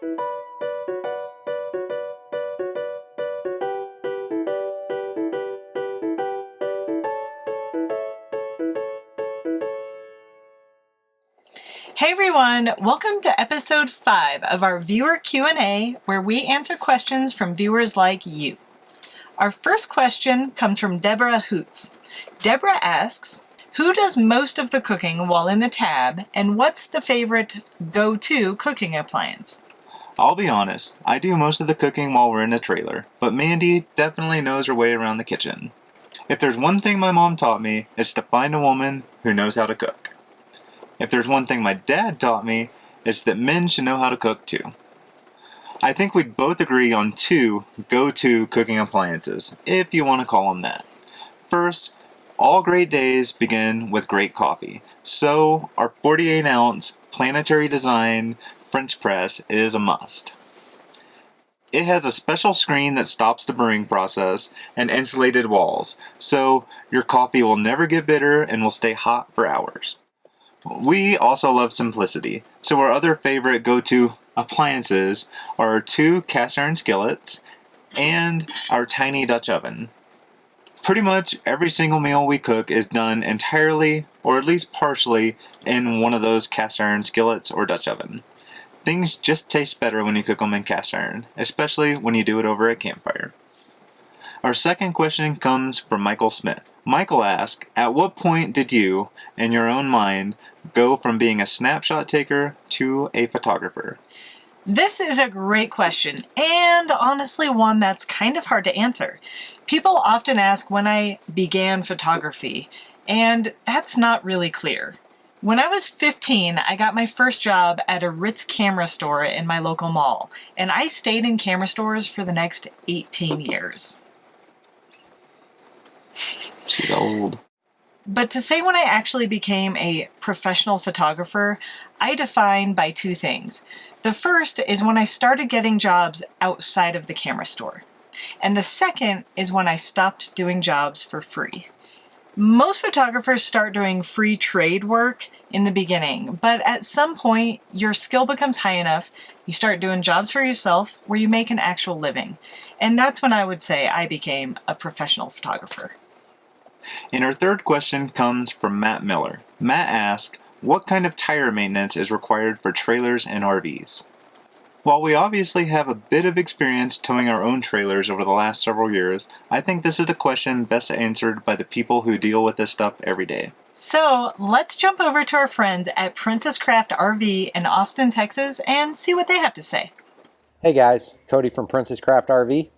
Hey everyone, welcome to episode 5 of our viewer Q&A, where we answer questions from viewers like you. Our first question comes from Deborah Hoots. Deborah asks, who does most of the cooking while in the tab, and what's the favorite go-to cooking appliance? I'll be honest, I do most of the cooking while we're in the trailer, but Mandy definitely knows her way around the kitchen. If there's one thing my mom taught me, it's to find a woman who knows how to cook. If there's one thing my dad taught me, it's that men should know how to cook too. I think we'd both agree on 2 go-to cooking appliances, if you want to call them that. First, all great days begin with great coffee, so our 48-ounce planetary design French press is a must. It has a special screen that stops the brewing process and insulated walls, so your coffee will never get bitter and will stay hot for hours. We also love simplicity, so our other favorite go-to appliances are our 2 cast iron skillets and our tiny Dutch oven. Pretty much every single meal we cook is done entirely, or at least partially, in one of those cast iron skillets or Dutch oven. Things just taste better when you cook them in cast iron, especially when you do it over a campfire. Our second question comes from Michael Smith. Michael asks, at what point did you, in your own mind, go from being a snapshot taker to a photographer? This is a great question, and honestly one that's kind of hard to answer. People often ask when I began photography, and that's not really clear. When I was 15, I got my first job at a Ritz camera store in my local mall, and I stayed in camera stores for the next 18 years. She's old. But to say when I actually became a professional photographer, I define by 2 things. The first is when I started getting jobs outside of the camera store. And the second is when I stopped doing jobs for free. Most photographers start doing free trade work in the beginning, but at some point your skill becomes high enough, you start doing jobs for yourself where you make an actual living. And that's when I would say I became a professional photographer. And our third question comes from Matt Miller. Matt asks, what kind of tire maintenance is required for trailers and RVs? While we obviously have a bit of experience towing our own trailers over the last several years, I think this is a question best answered by the people who deal with this stuff every day. So let's jump over to our friends at Princess Craft RV in Austin, Texas, and see what they have to say. Hey guys, Cody from Princess Craft RV.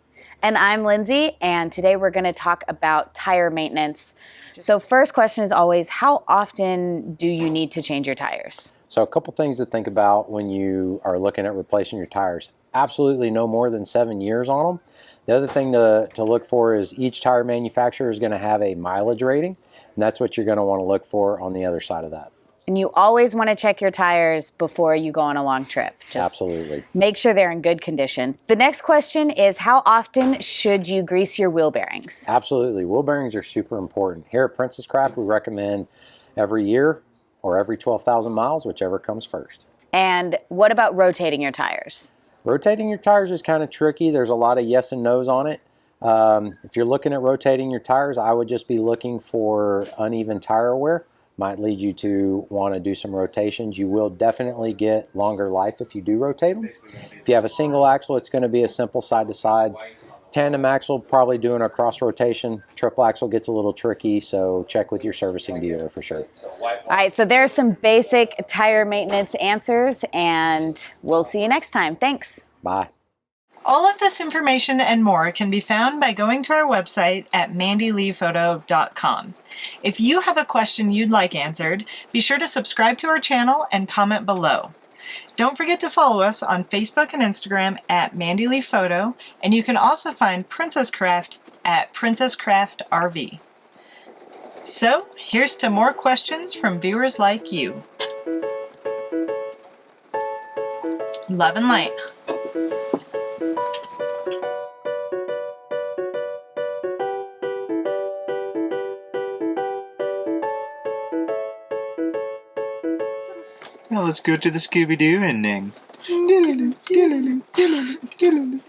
And I'm Lindsay, and today we're going to talk about tire maintenance. So first question is always, how often do you need to change your tires? So a couple things to think about when you are looking at replacing your tires. Absolutely no more than 7 years on them. The other thing to look for is each tire manufacturer is going to have a mileage rating, and that's what you're going to want to look for on the other side of that. And you always want to check your tires before you go on a long trip. Absolutely. Make sure they're in good condition. The next question is, how often should you grease your wheel bearings? Absolutely. Wheel bearings are super important. Here at Princess Craft, we recommend every year or every 12,000 miles, whichever comes first. And what about rotating your tires? Rotating your tires is kind of tricky. There's a lot of yes and no's on it. If you're looking at rotating your tires, I would just be looking for uneven tire wear. Might lead you to want to do some rotations. You will definitely get longer life if you do rotate them. If you have a single axle, it's going to be a simple side-to-side. Tandem axle, probably doing a cross rotation. Triple axle gets a little tricky, so check with your servicing dealer for sure. All right, so there's some basic tire maintenance answers, and we'll see you next time. Thanks. Bye. All of this information and more can be found by going to our website at mandyleephoto.com. If you have a question you'd like answered, be sure to subscribe to our channel and comment below. Don't forget to follow us on Facebook and Instagram at Mandy Lee Photo, and you can also find Princess Craft at Princess Craft RV. So, here's to more questions from viewers like you. Love and light. Now let's go to the Scooby-Doo ending. Killaloo, killaloo, killaloo.